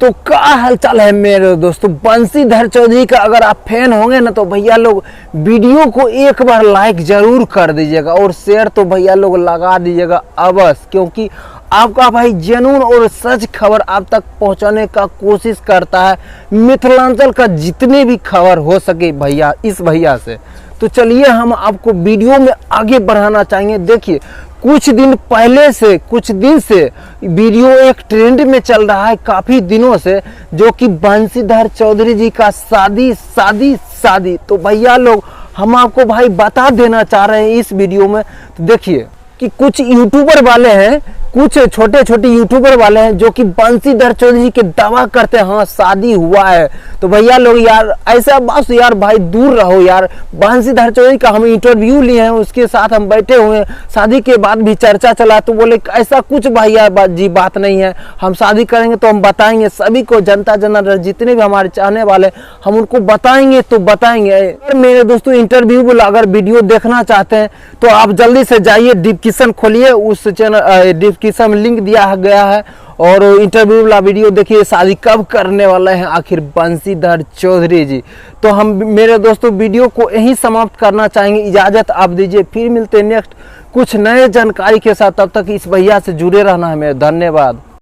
तो क्या हाल चाल है मेरे दोस्तों। बंशीधर चौधरी का अगर आप फैन होंगे ना तो भैया लोग वीडियो को एक बार लाइक जरूर कर दीजिएगा और शेयर तो भैया लोग लगा दीजिएगा अवश्य, क्योंकि आपका भाई जनून और सच खबर आप तक पहुंचाने का कोशिश करता है। मिथिलांचल का जितने भी खबर हो सके भैया इस भैया से। तो चलिए हम आपको वीडियो में आगे बढ़ाना चाहेंगे। देखिए कुछ दिन से वीडियो एक ट्रेंड में चल रहा है काफी दिनों से, जो कि बंशीधर चौधरी जी का शादी। तो भैया लोग हम आपको भाई बता देना चाह रहे हैं इस वीडियो में। तो देखिए कि कुछ यूट्यूबर वाले हैं, कुछ छोटे छोटे यूट्यूबर वाले हैं जो कि बंशीधर चौधरी जी के दावा करते हैं हाँ शादी हुआ है। तो भैया लोग यार ऐसा बस यार भाई दूर रहो यार। बंशीधर चौधरी का हम इंटरव्यू लिए हैं, उसके साथ हम बैठे हुए हैं, शादी के बाद भी चर्चा चला तो बोले ऐसा कुछ भैया जी बात नहीं है, हम शादी करेंगे तो हम बताएंगे सभी को, जनता जनार्दन जितने भी हमारे चाहने वाले हम उनको बताएंगे तो बताएंगे। मेरे दोस्तों इंटरव्यू अगर वीडियो देखना चाहते हैं तो आप जल्दी से जाइए डिस्क्रिप्शन खोलिए, उस चैनल डिस्क्रिप्शन में लिंक दिया गया है और इंटरव्यू वाला वीडियो देखिए शादी कब करने वाले हैं आखिर बंशीधर चौधरी जी। तो हम मेरे दोस्तों वीडियो को यहीं समाप्त करना चाहेंगे, इजाजत आप दीजिए, फिर मिलते हैं नेक्स्ट कुछ नए जानकारी के साथ। तब तक इस भैया से जुड़े रहना है मेरे। धन्यवाद।